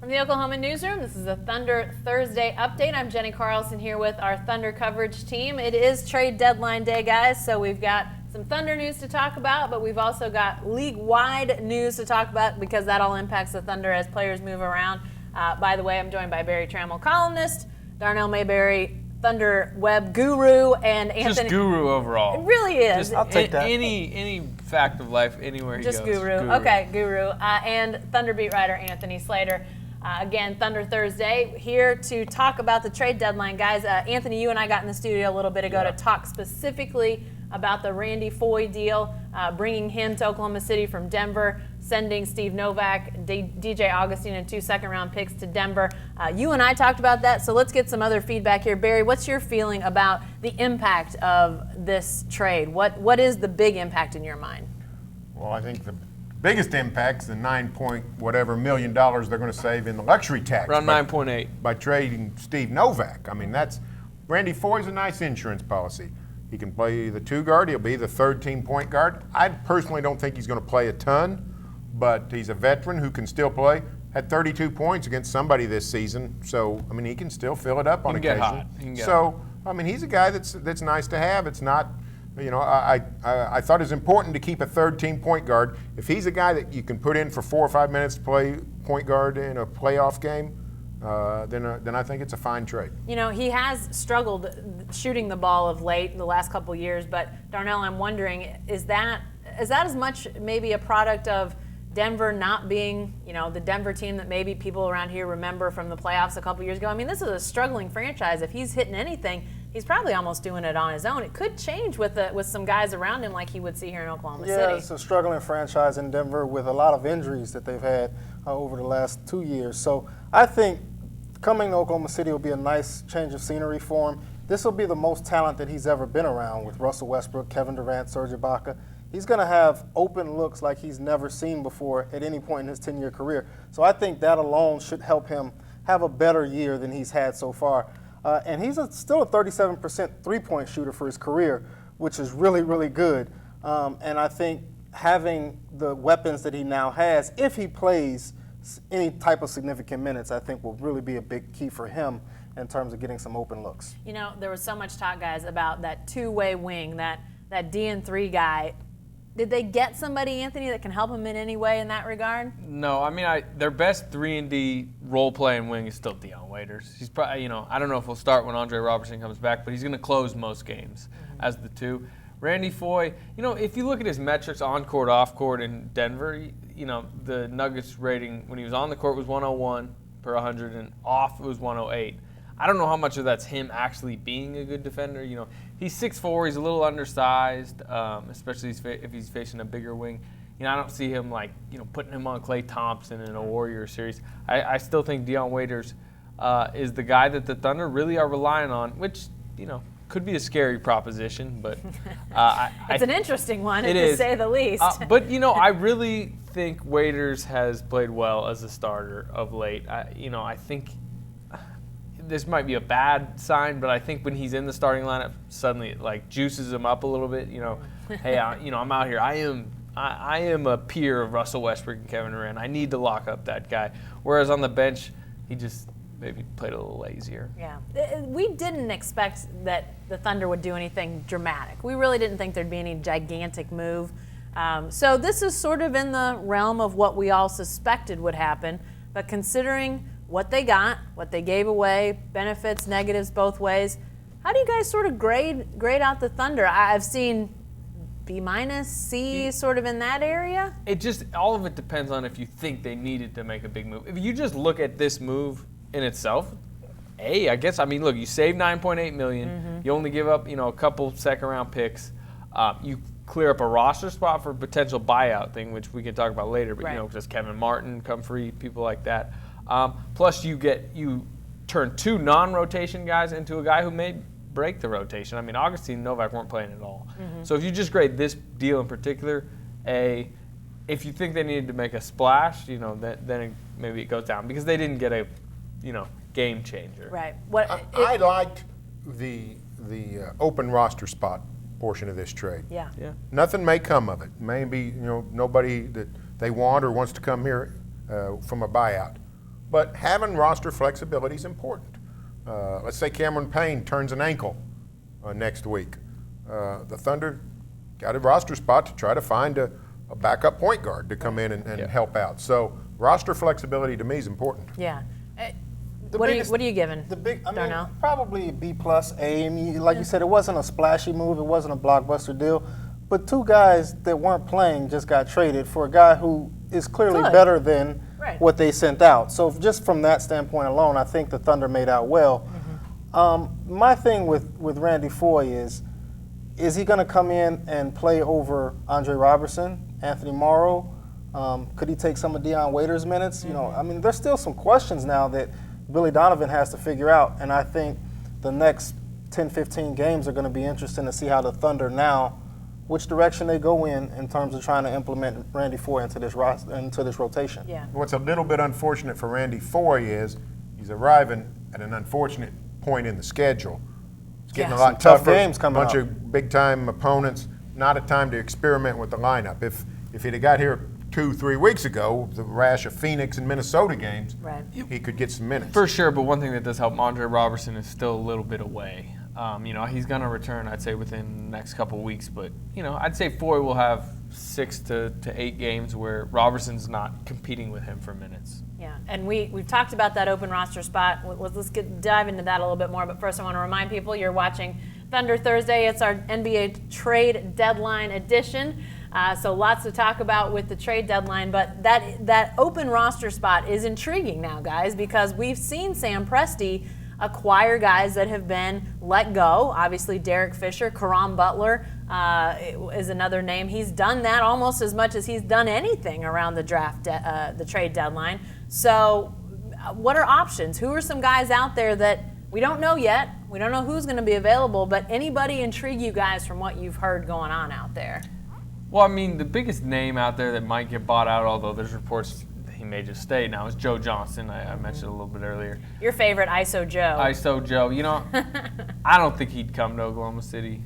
From the Oklahoma Newsroom, this is a Thunder Thursday update. I'm Jenni Carlson here with our Thunder coverage team. It is trade deadline day, guys, so we've got some Thunder news to talk about, but we've also got league-wide news to talk about because that all impacts the Thunder as players move around. By the way, I'm joined by Barry Trammell, columnist, Darnell Mayberry, Thunder web guru, and Anthony. Just guru overall. It really is. Just, I'll take that. Any fact of life, anywhere he goes. Just guru. Okay, guru. And Thunder beat writer Anthony Slater. Again, Thunder Thursday, here to talk about the trade deadline. Guys, Anthony, you and I got in the studio a little bit ago to talk specifically about the Randy Foye deal, bringing him to Oklahoma City from Denver, sending Steve Novak, DJ Augustine, and 2 second-round picks to Denver. You and I talked about that, so let's get some other feedback here. Barry, what's your feeling about the impact of this trade? What is the big impact in your mind? Well, I think the biggest impact's the $9 million they're going to save in the luxury tax. Around 9.8. By trading Steve Novak. I mean, Randy Foye's a nice insurance policy. He can play the 2 guard. He'll be the third-team point guard. I personally don't think he's going to play a ton, but he's a veteran who can still play. Had 32 points against somebody this season, so I mean he can still fill it up on occasion. He can get hot. I mean he's a guy that's nice to have. It's not, I thought it was important to keep a third-team point guard. If he's a guy that you can put in for 4 or 5 minutes to play point guard in a playoff game, then I think it's a fine trade. You know, he has struggled shooting the ball of late in the last couple years, but Darnell, I'm wondering, is that as much maybe a product of Denver not being, the Denver team that maybe people around here remember from the playoffs a couple years ago? I mean, this is a struggling franchise. If he's hitting anything, he's probably almost doing it on his own. It could change with some guys around him like he would see here in Oklahoma City. Yeah, it's a struggling franchise in Denver with a lot of injuries that they've had over the last 2 years. So I think coming to Oklahoma City will be a nice change of scenery for him. This will be the most talent that he's ever been around with Russell Westbrook, Kevin Durant, Serge Ibaka. He's going to have open looks like he's never seen before at any point in his 10-year career. So I think that alone should help him have a better year than he's had so far. And he's still a 37% three-point shooter for his career, which is really, really good. And I think having the weapons that he now has, if he plays any type of significant minutes, I think will really be a big key for him in terms of getting some open looks. There was so much talk, guys, about that two-way wing, that DN3 guy. Did they get somebody, Anthony, that can help him in any way in that regard? No, I mean, their best 3-and-D role-playing wing is still Dion Waiters. He's probably, I don't know if he'll start when Andre Robertson comes back, but he's going to close most games as the 2. Randy Foye, if you look at his metrics on court, off court in Denver, the Nuggets rating when he was on the court was 101 per 100, and off it was 108. I don't know how much of that's him actually being a good defender. He's 6'4", he's a little undersized, especially if he's facing a bigger wing. I don't see him putting him on Klay Thompson in a Warrior series. I still think Dion Waiters is the guy that the Thunder really are relying on, which could be a scary proposition, but it's an interesting one, to say the least. But I really think Waiters has played well as a starter of late. I think this might be a bad sign, but I think when he's in the starting lineup, suddenly it juices him up a little bit. Hey, I'm out here. I am a peer of Russell Westbrook and Kevin Durant. I need to lock up that guy. Whereas on the bench, he just maybe played a little lazier. Yeah, we didn't expect that the Thunder would do anything dramatic. We really didn't think there'd be any gigantic move. So this is sort of in the realm of what we all suspected would happen, but considering what they got, what they gave away, benefits, negatives both ways, how do you guys sort of grade out the Thunder? I've seen B-, C, sort of in that area. All of it depends on if you think they needed to make a big move. If you just look at this move in itself, I guess, look, you save $9.8 million. Mm-hmm. You only give up, a couple second-round picks. You clear up a roster spot for a potential buyout thing, which we can talk about later. But right. Just Kevin Martin come free, people like that. Plus, you turn 2 non-rotation guys into a guy who may break the rotation. Augustine and Novak weren't playing at all. Mm-hmm. So if you just grade this deal in particular, if you think they needed to make a splash, then maybe it goes down because they didn't get a, game changer. Right. I liked the open roster spot portion of this trade. Yeah. Nothing may come of it. Maybe nobody that they want or wants to come here from a buyout. but having roster flexibility is important. Let's say Cameron Payne turns an ankle next week. The Thunder got a roster spot to try to find a backup point guard to come in and help out. So roster flexibility to me is important. Yeah. What are you giving, Darnell? Probably B plus A. I mean, like you said, it wasn't a splashy move. It wasn't a blockbuster deal. But two guys that weren't playing just got traded for a guy who is clearly better than what they sent out. So just from that standpoint alone, I think the Thunder made out well. My thing with Randy Foye is he going to come in and play over Andre Robertson, Anthony Morrow? Could he take some of Dion Waiters' minutes? You know, I mean, there's still some questions now that Billy Donovan has to figure out, and I think the next 10, 15 games are going to be interesting to see how the Thunder now, which direction they go in terms of trying to implement Randy Foye into this rotation. Yeah. What's a little bit unfortunate for Randy Foye is he's arriving at an unfortunate point in the schedule. It's getting a lot tough tougher. games coming bunch up. of big-time opponents. Not a time to experiment with the lineup. If he'd have got here 2-3 weeks ago, the rash of Phoenix and Minnesota games, he could get some minutes. For sure, but one thing that does help, Andre Robertson is still a little bit away. You know, he's going to return, I'd say, within the next couple of weeks. But, you know, I'd say Foye will have 6 to 8 games where Robertson's not competing with him for minutes. Yeah, and we've talked about that open roster spot. Let's dive into that a little bit more. But first, I want to remind people you're watching Thunder Thursday. It's our NBA trade deadline edition. So lots to talk about with the trade deadline, but that open roster spot is intriguing now, guys, because we've seen Sam Presti acquire guys that have been let go. Obviously, Derek Fisher, Caron Butler is another name. He's done that almost as much as he's done anything around the draft, the trade deadline. So what are options? Who are some guys out there that we don't know yet? We don't know who's going to be available, but anybody intrigue you guys from what you've heard going on out there? Well, I mean, the biggest name out there that might get bought out, although there's reports he may just stay now, is Joe Johnson. I mentioned a little bit earlier. Your favorite, ISO Joe. ISO Joe. You know, I don't think he'd come to Oklahoma City,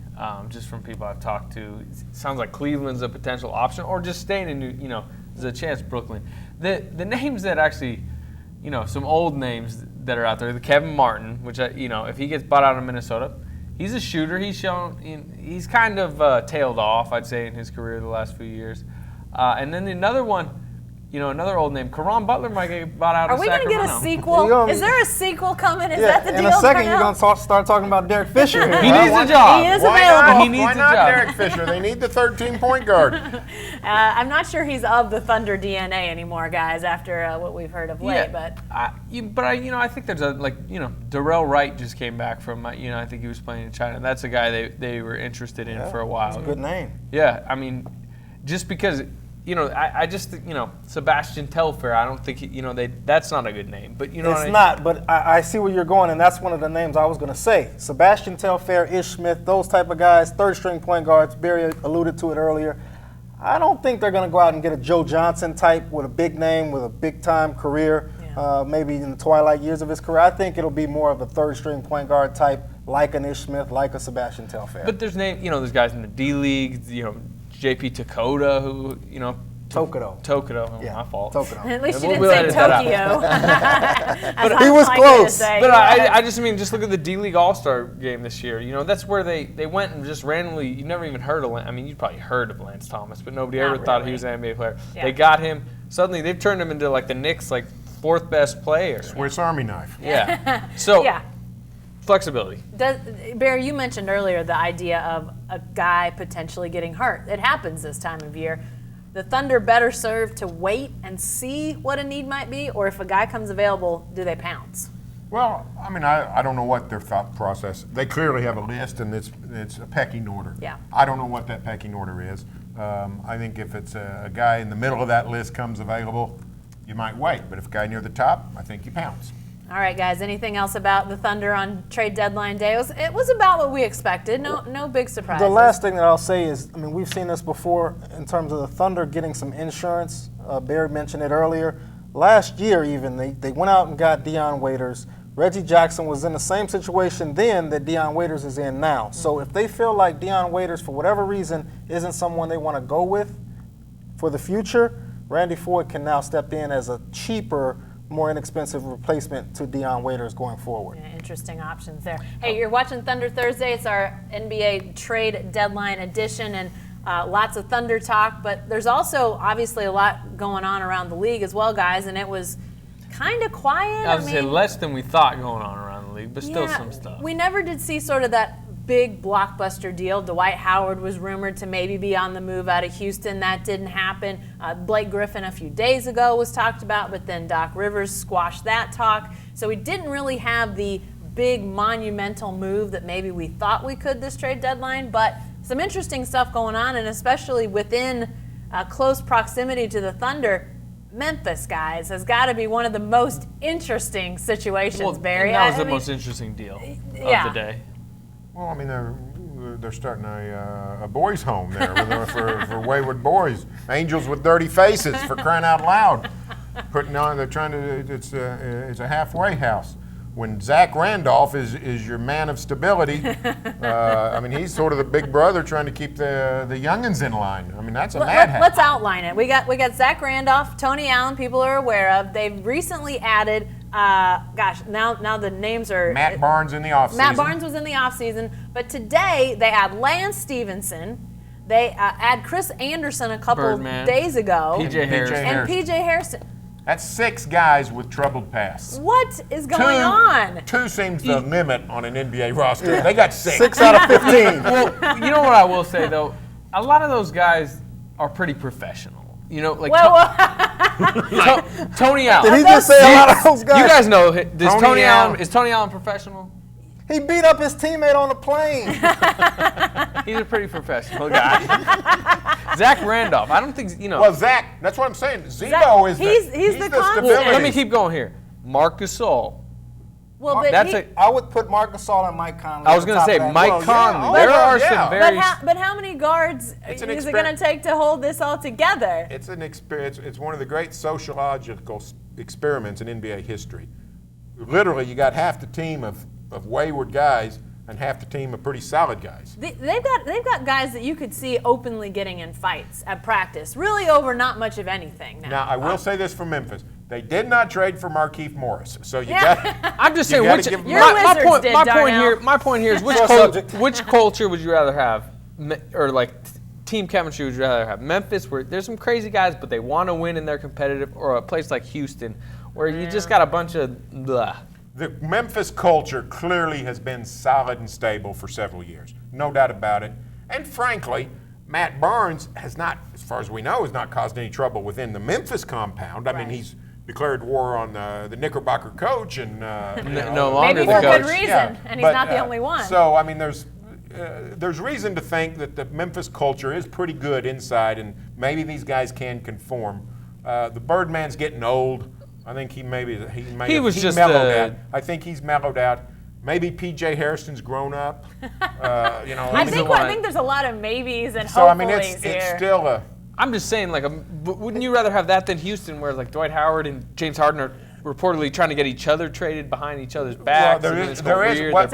just from people I've talked to. It sounds like Cleveland's a potential option, or just staying in, you know, there's a chance Brooklyn. The names that actually, you know, some old names that are out there, the Kevin Martin, which, you know, if he gets bought out of Minnesota, he's a shooter. He's he's kind of tailed off, I'd say, in his career the last few years. And then another one, you know, another old name, Caron Butler might get bought out of Sacramento. Are we going to get a sequel? Is there a sequel coming? Is that the deal? In a second, you're going to start talking about Derek Fisher here. He needs a job. He is Why available. not? He needs Why a not job. Derek Fisher? They need the 13-point guard. I'm not sure he's of the Thunder DNA anymore, guys, after what we've heard of late. But you know, I think there's Darrell Wright just came back from, you know, I think he was playing in China. That's a guy they were interested in for a while. That's a good name. Yeah, I mean, just because, you know, I just think, you know, Sebastian Telfair, I don't think, you know, that's not a good name. But, you know, it's not, but I see where you're going, and that's one of the names I was going to say. Sebastian Telfair, Ish Smith, those type of guys, third-string point guards. Barry alluded to it earlier. I don't think they're going to go out and get a Joe Johnson type with a big name, with a big-time career, maybe in the twilight years of his career. I think it'll be more of a third-string point guard type, like an Ish Smith, like a Sebastian Telfair. But there's there's guys in the D League, you know, JP Takoda, who, you know, Tokido. My fault. Tokido. at least you We'll didn't say edit that Tokyo. But he was close. But I just mean, just look at the D League All-Star game this year. You know, that's where they went and just randomly, you never even heard of Lance. I mean, you probably heard of Lance Thomas, but nobody ever thought he was an NBA player. Yeah. They got him. Suddenly, they've turned him into, like, the Knicks, like, 4th best player. Swiss Army knife. Yeah. So, flexibility. Barry, you mentioned earlier the idea of a guy potentially getting hurt. It happens this time of year. The Thunder better serve to wait and see what a need might be, or if a guy comes available, do they pounce? Well, I mean, I don't know what their thought process. They clearly have a list, and it's a pecking order. Yeah. I don't know what that pecking order is. I think if it's a guy in the middle of that list comes available, you might wait. But if a guy near the top, I think you pounce. All right, guys. Anything else about the Thunder on trade deadline day? It was about what we expected. No big surprises. The last thing that I'll say is, I mean, we've seen this before in terms of the Thunder getting some insurance. Barry mentioned it earlier. Last year, even, they went out and got Dion Waiters. Reggie Jackson was in the same situation then that Dion Waiters is in now. So if they feel like Dion Waiters, for whatever reason, isn't someone they want to go with for the future, Randy Foye can now step in as a cheaper more inexpensive replacement to Dion Waiters going forward. Yeah, interesting options there. Hey, you're watching Thunder Thursday. It's our NBA trade deadline edition, and lots of Thunder talk, but there's also obviously a lot going on around the league as well, guys, and it was kind of quiet. I was going to say less than we thought going on around the league, but still yeah, some stuff. We never did see sort of that big blockbuster deal. Dwight Howard was rumored to maybe be on the move out of Houston. That didn't happen. Blake Griffin a few days ago was talked about, but then Doc Rivers squashed that talk. So we didn't really have the big monumental move that maybe we thought we could this trade deadline, but some interesting stuff going on, and especially within close proximity to the Thunder. Memphis, guys, has got to be one of the most interesting situations, Barry. That was the most interesting deal of the day. Well, I mean, they're starting a boys' home there for wayward boys. Angels with dirty faces, for crying out loud. They're trying to. It's a halfway house. When Zach Randolph is your man of stability, I mean, he's sort of the big brother trying to keep the youngins in line. I mean, that's a madhouse. Let's outline it. We got Zach Randolph, Tony Allen, people are aware of. They've recently added, now the names are. Matt Barnes in the offseason. Matt Barnes was in the offseason, but today they add Lance Stevenson. They add Chris Anderson a couple days ago. P.J. Harrison. And P.J. Harrison. That's 6 guys with troubled pasts. What is going on? 2 seems the limit on an NBA roster. Yeah. They got 6. 6 out of 15. Well, you know what I will say, though? A lot of those guys are pretty professional. You know, like Tony Allen. Did he just say a lot of those guys? You guys know, is Tony Allen professional? He beat up his teammate on the plane. He's a pretty professional guy. Zach Randolph, I don't think, Well, Zach, that's what I'm saying. Zebo is he's the stability. Let me keep going here. Marc Gasol. Well, but I would put Marc Gasol and Mike Conley. I was going to say Mike Conley. There are some very. But how many guards is it going to take to hold this all together? It's an experience. It's one of the great sociological experiments in NBA history. Literally, you got half the team of wayward guys and half the team of pretty solid guys. They've got guys that you could see openly getting in fights at practice, really over not much of anything. Now I will say this for Memphis. They did not trade for Markieff Morris, so you got. I'm just saying. My point here is which culture would you rather have, or like team chemistry would you rather have? Memphis, where there's some crazy guys, but they want to win and they're competitive, or a place like Houston, where you just got a bunch of blah. The Memphis culture clearly has been solid and stable for several years, no doubt about it. And frankly, Matt Barnes has not, as far as we know, has not caused any trouble within the Memphis compound. I mean, he's declared war on the Knickerbocker coach and no longer maybe the for coach. good reason, and he's not the only one. So I mean, there's reason to think that the Memphis culture is pretty good inside, and maybe these guys can conform. The Birdman's getting old. I think he mellowed out. I think he's mellowed out. Maybe P.J. Harrison's grown up. I think there's a lot of maybes and so I mean, hopefullys here. it's still a. I'm just saying, like, wouldn't you rather have that than Houston, where like Dwight Howard and James Harden are reportedly trying to get each other traded behind each other's backs? Well, That's a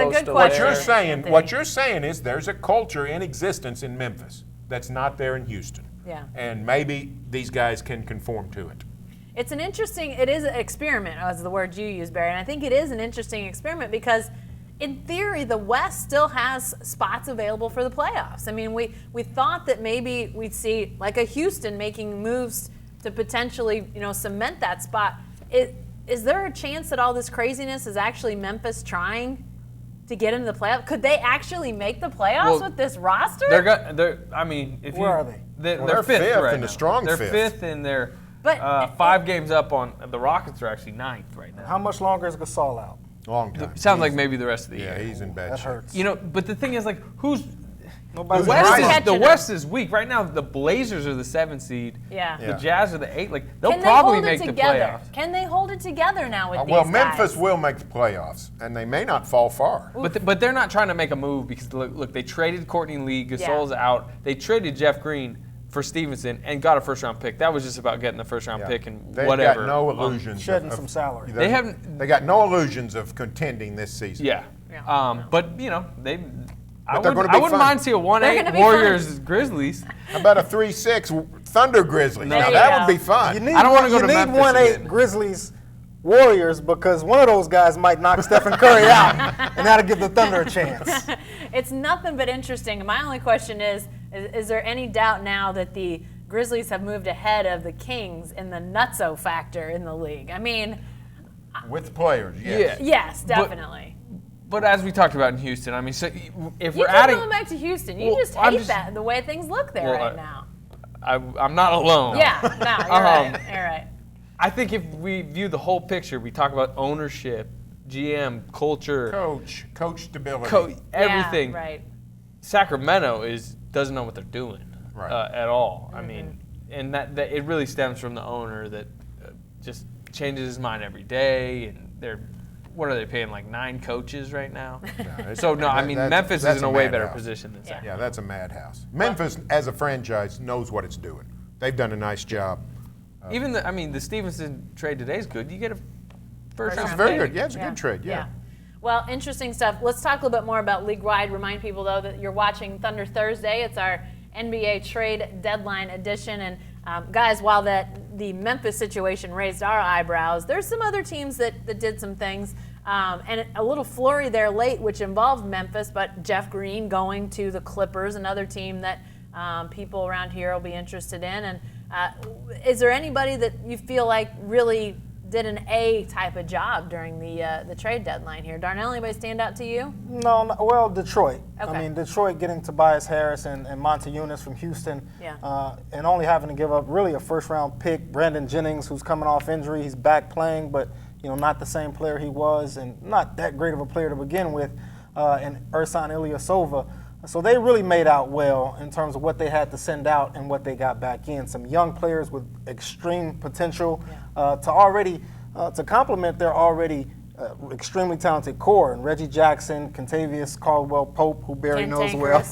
good question. What you're saying is there's a culture in existence in Memphis that's not there in Houston. Yeah. And maybe these guys can conform to it. It is an experiment, as the word you use, Barry, and I think it is an interesting experiment because, in theory, the West still has spots available for the playoffs. I mean, we thought that maybe we'd see like a Houston making moves to potentially, cement that spot. Is there a chance that all this craziness is actually Memphis trying to get into the playoffs? Could they actually make the playoffs with this roster? Where are they? They're fifth right in the now. strong They're fifth. fifth, and they're 5 games up on the Rockets. Are actually 9th right now. How much longer is Gasol out? Long time. Sounds like maybe the rest of the year. Yeah, he's in bad That shape. hurts. But the thing is, like, Nobody's the West is weak right now. The Blazers are the 7th seed. Yeah. The Jazz are the 8th. Like, they'll Can they probably hold it make the together? playoffs. Can they hold it together now with these Well, guys? Memphis will make the playoffs, and they may not fall far. But they're not trying to make a move because look, they traded Courtney Lee. Gasol's out. They traded Jeff Green for Stevenson and got a first-round pick. That was just about getting the first-round pick and They've whatever. got no illusions. shedding some salary. They got no illusions of contending this season. Yeah. But I they're gonna be wouldn't fun. mind seeing a They're 1-8 gonna be Warriors Grizzlies. How about a 3-6 Thunder Grizzlies? There Now you that go. would be fun. I don't want to go to You need Memphis 1-8 again. Grizzlies Warriors because one of those guys might knock Stephen Curry out, and that'll give the Thunder a chance. It's nothing but interesting. My only question is there any doubt now that the Grizzlies have moved ahead of the Kings in the nutso factor in the league? I mean, With players, yes. Yeah. yes, definitely. But as we talked about in Houston, I mean, so if You we're keep adding, going back to Houston. You Well, just I'm hate just- that, the way things look there Well, right now. I'm not alone. Yeah, no, you're right. You're right. I think if we view the whole picture, we talk about ownership, GM, culture, Coach stability. everything. Yeah, right. Sacramento doesn't know what they're doing Right. at all. I mean, and that it really stems from the owner that just changes his mind every day, and what are they paying, like 9 coaches right now? Yeah, So no, I mean Memphis that's is in a a way better madhouse. position than Sacramento. Yeah, that's a madhouse. Memphis, as a franchise, knows what it's doing. They've done a nice job. Even the Stevenson trade today is good. You get a first It's round very pick. good. Yeah, it's a good trade. Yeah. Well, interesting stuff. Let's talk a little bit more about league-wide. Remind people, though, that you're watching Thunder Thursday. It's our NBA trade deadline edition. And, guys, while the Memphis situation raised our eyebrows, there's some other teams that did some things. And a little flurry there late, which involved Memphis, but Jeff Green going to the Clippers, another team that people around here will be interested in. And is there anybody that you feel like really did an A type of job during the trade deadline here? Darnell, anybody stand out to you? No, well, Detroit. Okay. I mean, Detroit getting Tobias Harris and Monte Eunice from Houston, Yeah. and only having to give up really a first-round pick. Brandon Jennings, who's coming off injury, he's back playing, but not the same player he was, and not that great of a player to begin with. And Ersan Ilyasova. So they really made out well in terms of what they had to send out and what they got back in. Some young players with extreme potential to complement their already extremely talented core. And Reggie Jackson, Contavious Caldwell-Pope, who Barry knows well,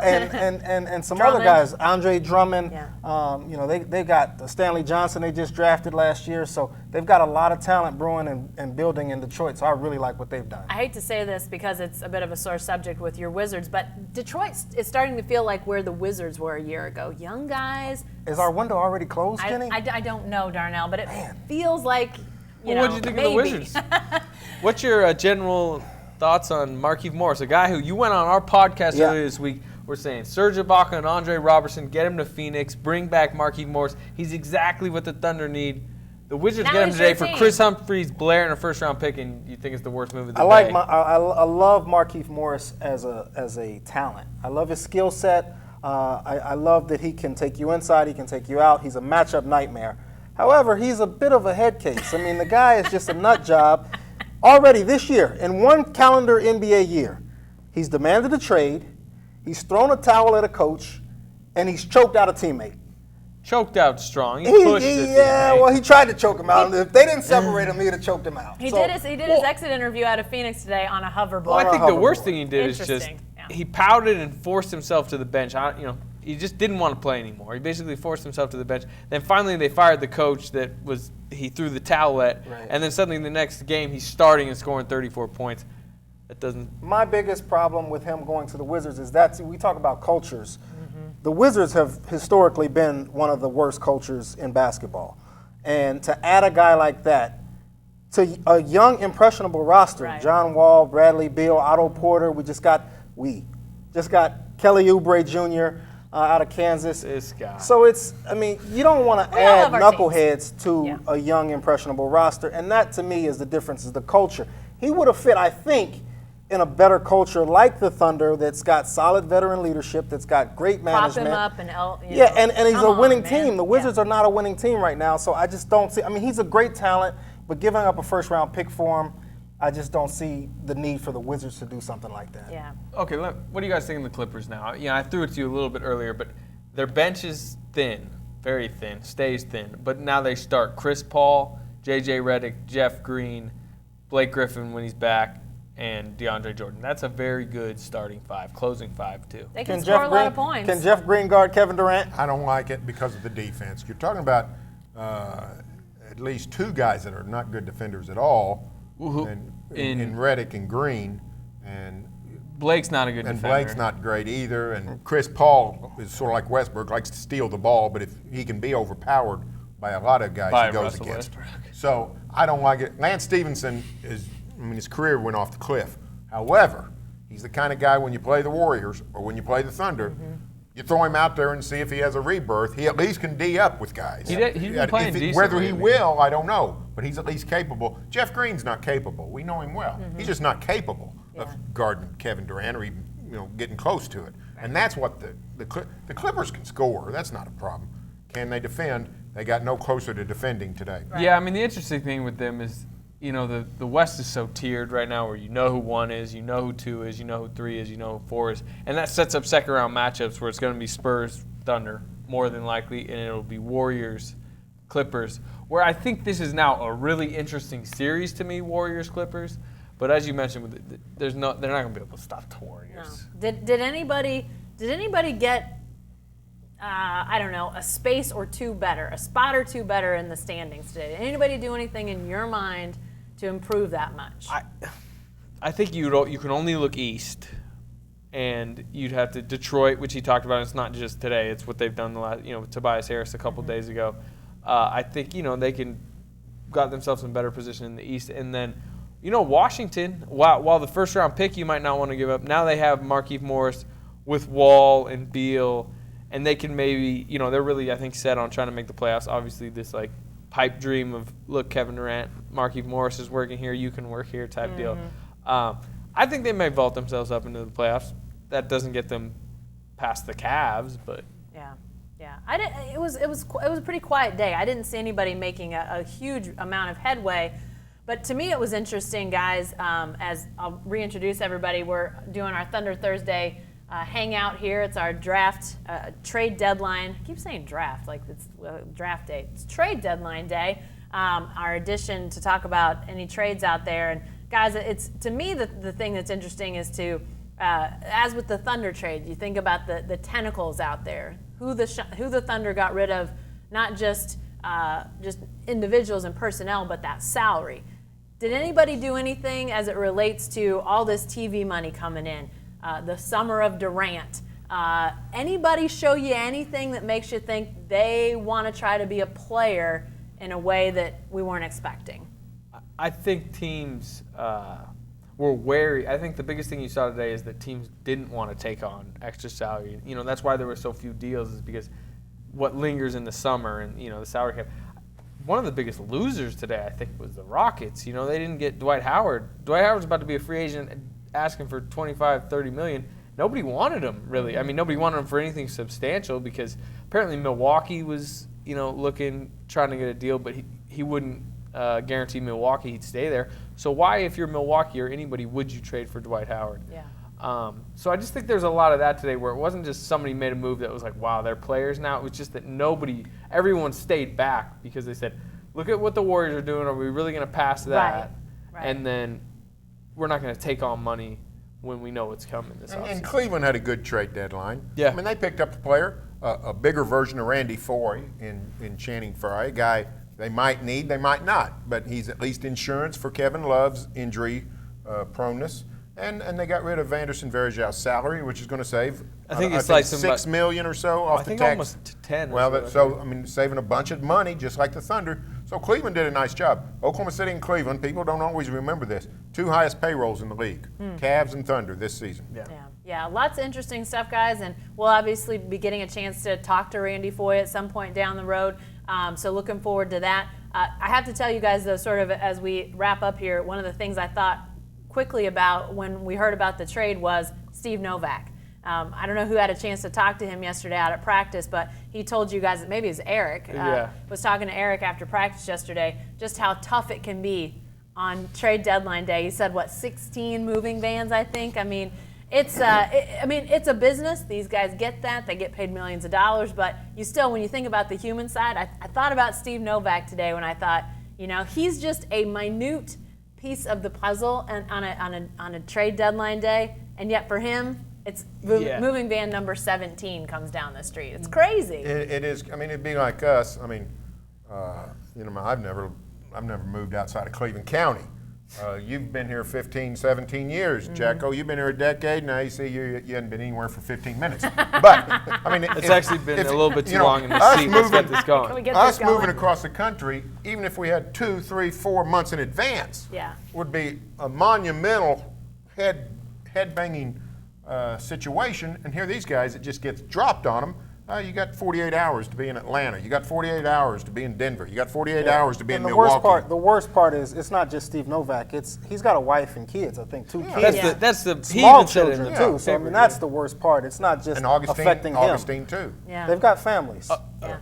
and some other Drummond. guys, Andre Drummond. Yeah. They got Stanley Johnson they just drafted last year. So they've got a lot of talent brewing and building in Detroit. So I really like what they've done. I hate to say this because it's a bit of a sore subject with your Wizards, but Detroit is starting to feel like where the Wizards were a year ago. Young guys. Is our window already closed, Jenny? I don't know, Darnell, but it feels like, Well, what'd you think of the Wizards? What's your general thoughts on Markieff Morris, a guy who you went on our podcast earlier this week? We're saying Serge Ibaka and Andre Robertson, get him to Phoenix, bring back Markieff Morris. He's exactly what the Thunder need. The Wizards Now get him he's your today for team. Chris Humphries, Blair, and a first-round pick, and you think it's the worst move of the I day. like I love Markieff Morris as a talent. I love his skill set. I love that he can take you inside, he can take you out. He's a matchup nightmare. However, he's a bit of a head case. I mean, the guy is just a nut job. Already this year, in one calendar NBA year, he's demanded a trade, he's thrown a towel at a coach, and he's choked out a teammate. Choked out strong. He pushed it. Yeah, well, he tried to choke him out. If they didn't separate him, he'd have choked him out. He did his exit interview out of Phoenix today on a hoverboard. Well, I think the worst thing he did is just Interesting, yeah. he pouted and forced himself to the bench. He just didn't want to play anymore. He basically forced himself to the bench. Then finally they fired the coach he threw the towel at, Right. and then suddenly the next game he's starting and scoring 34 points. That doesn't. My biggest problem with him going to the Wizards is that we talk about cultures. The Wizards have historically been one of the worst cultures in basketball. And to add a guy like that to a young, impressionable roster, Right. John Wall, Bradley Beal, Otto Porter, we just got Kelly Oubre Jr. Out of Kansas. This guy. So you don't want to We all add love our teams. knuckleheads to Yeah. a young, impressionable roster. And that, to me, is the difference, is the culture. He would have fit, I think, in a better culture like the Thunder that's got solid veteran leadership, that's got great Prop management. him up and And he's come a on, winning man. team. The Wizards are not a winning team right now, so I just don't see. I mean, he's a great talent, but giving up a first-round pick for him, I just don't see the need for the Wizards to do something like that. Yeah. Okay, what do you guys think of the Clippers now? I threw it to you a little bit earlier, but their bench is thin, very thin, stays thin. But now they start Chris Paul, J.J. Redick, Jeff Green, Blake Griffin when he's back, and DeAndre Jordan. That's a very good starting five, closing five, too. They can score a lot of points. Can Jeff Green guard Kevin Durant? I don't like it because of the defense. You're talking about at least 2 guys that are not good defenders at all, in Redick and Green, and Blake's not a good defender. Blake's not great either. And Chris Paul is sort of like Westbrook, likes to steal the ball, but if he can be overpowered by a lot of guys By he goes Russell against. Westbrook. So I don't like it. Lance Stevenson his career went off the cliff. However, he's the kind of guy when you play the Warriors or when you play the Thunder, you throw him out there and see if he has a rebirth. He at least can D up with guys. He's been playing decently. Whether he will, I don't know, but he's at least capable. Jeff Green's not capable. We know him well. He's just not capable of guarding Kevin Durant or even getting close to it. And that's what the Clippers can score. That's not a problem. Can they defend? They got no closer to defending today. Right. Yeah, I mean, the interesting thing with them is, the West is so tiered right now where you know who 1 is, you know who 2 is, you know who 3 is, you know who 4 is. And that sets up second round matchups where it's going to be Spurs, Thunder, more than likely, and it'll be Warriors, Clippers, where I think this is now a really interesting series to me, Warriors, Clippers. But as you mentioned, they're not going to be able to stop the Warriors. No. Did anybody get I don't know, a space or two better, a spot or two better in the standings today? Did anybody do anything in your mind to improve that much? I think you can only look east, and you'd have to Detroit, which he talked about. It's not just today; it's what they've done the last. With Tobias Harris a couple days ago. I think they got themselves in a better position in the east, and then Washington. While the first round pick you might not want to give up, now they have Markieff Morris with Wall and Beal. And they can maybe, they're really, I think, set on trying to make the playoffs. Obviously, this, pipe dream of, look, Kevin Durant, Markieff Morris is working here, you can work here type deal. I think they may vault themselves up into the playoffs. That doesn't get them past the Cavs, but. Yeah. It was a pretty quiet day. I didn't see anybody making a huge amount of headway. But to me, it was interesting, guys, as I'll reintroduce everybody. We're doing our Thunder Thursday hangout here. It's our draft trade deadline. I keep saying draft like it's draft day. It's trade deadline day. Our edition to talk about any trades out there. And guys, it's to me the thing that's interesting is to as with the Thunder trade, you think about the tentacles out there. Who the Thunder got rid of, not just individuals and personnel, but that salary. Did anybody do anything as it relates to all this TV money coming in? The summer of Durant. Anybody show you anything that makes you think they want to try to be a player in a way that we weren't expecting? I think teams were wary. I think the biggest thing you saw today is that teams didn't want to take on extra salary. That's why there were so few deals, is because what lingers in the summer and, the salary cap. One of the biggest losers today, I think, was the Rockets. They didn't get Dwight Howard. Dwight Howard's about to be a free agent asking for $25-30 million. Nobody wanted him, really. I mean, nobody wanted him for anything substantial because apparently Milwaukee was, trying to get a deal, but he wouldn't guarantee Milwaukee he'd stay there. So why, if you're Milwaukee or anybody, would you trade for Dwight Howard? Yeah. So I just think there's a lot of that today where it wasn't just somebody made a move that was like, wow, they're players now. It was just that everyone stayed back because they said, look at what the Warriors are doing. Are we really going to pass that? Right. And then we're not going to take on money when we know what's coming this offseason. And Cleveland had a good trade deadline. Yeah. I mean, they picked up the player, a bigger version of Randy Foye in Channing Frye, a guy they might need, they might not, but he's at least insurance for Kevin Love's injury proneness. And they got rid of Anderson Varejão's salary, which is going to save I think it's like $6 million or so off I the think tax. almost 10. Well, saving a bunch of money, just like the Thunder. So Cleveland did a nice job. Oklahoma City and Cleveland, people don't always remember this. 2 highest payrolls in the league, Cavs and Thunder this season. Yeah, lots of interesting stuff, guys, and we'll obviously be getting a chance to talk to Randy Foye at some point down the road. So looking forward to that. I have to tell you guys, though, sort of as we wrap up here, one of the things I thought quickly about when we heard about the trade was Steve Novak. I don't know who had a chance to talk to him yesterday out at practice, but he told you guys, maybe it was Eric, was talking to Eric after practice yesterday, just how tough it can be on trade deadline day. He said, 16 moving vans, I think? I mean, it's a business. These guys get that. They get paid millions of dollars, but you still, when you think about the human side, I thought about Steve Novak today when I thought, he's just a minute piece of the puzzle and on a trade deadline day, and yet for him, it's moving van number 17 comes down the street. It's crazy. It is. I mean, it'd be like us. I mean, I've never moved outside of Cleveland County, You've been here 15, 17 years. Jacko, you've been here a decade. Now you see you haven't been anywhere for 15 minutes. But, I mean, It's actually been a little bit too long in the seat. Let's get this Can we going. get us this going? moving across the country, even if we had 2, 3, 4 months in advance, Yeah. would be a monumental head-banging situation. And here these guys, it just gets dropped on them. You got 48 hours to be in Atlanta. You got 48 hours to be in Denver. You got 48 hours to be in the Milwaukee. The worst part is it's not just Steve Novak. He's got a wife and kids. I think 2 kids. That's the he Small even said it in children the too. So I mean, that's the worst part. It's not just And Augustine, affecting him. Augustine too. Yeah. They've got families. Yeah.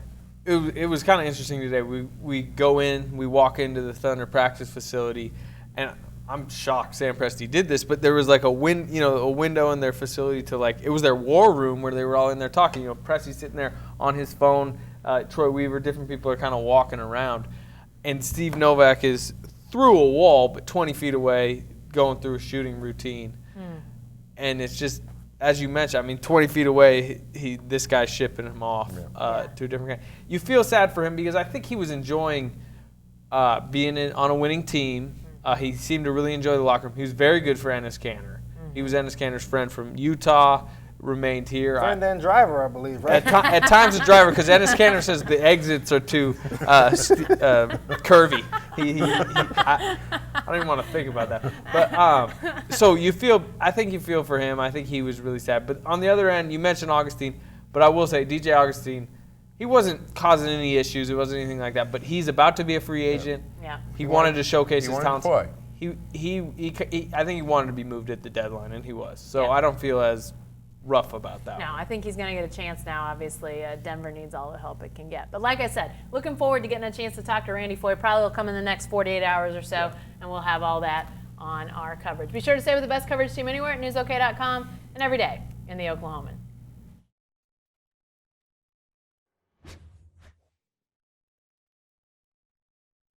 It was kind of interesting today. We go in, we walk into the Thunder practice facility, and I'm shocked Sam Presti did this, but there was like a window in their facility to like, it was their war room where they were all in there talking. Presti's sitting there on his phone, Troy Weaver, different people are kind of walking around, and Steve Novak is through a wall, but 20 feet away, going through a shooting routine. And it's just, as you mentioned, I mean, 20 feet away, this guy's shipping him off to a different guy. You feel sad for him because I think he was enjoying being on a winning team. He seemed to really enjoy the locker room. He was very good for Ennis Canner. He was Ennis Canner's friend from Utah, remained here. Friend and driver, I believe, right? At times a driver, because Ennis Canner says the exits are too curvy. I don't even want to think about that. But so I think you feel for him. I think he was really sad. But on the other end, you mentioned Augustine, but I will say DJ Augustine, he wasn't causing any issues. It wasn't anything like that. But he's about to be a free agent. Yeah. He wanted to showcase he his wanted to talents. play. I think he wanted to be moved at the deadline, and he was. So Yeah. I don't feel as rough about that. No, I think he's going to get a chance now. Obviously, Denver needs all the help it can get. But like I said, looking forward to getting a chance to talk to Randy Foye. Probably will come in the next 48 hours or so, and we'll have all that on our coverage. Be sure to stay with the best coverage team anywhere at newsok.com and every day in the Oklahoman.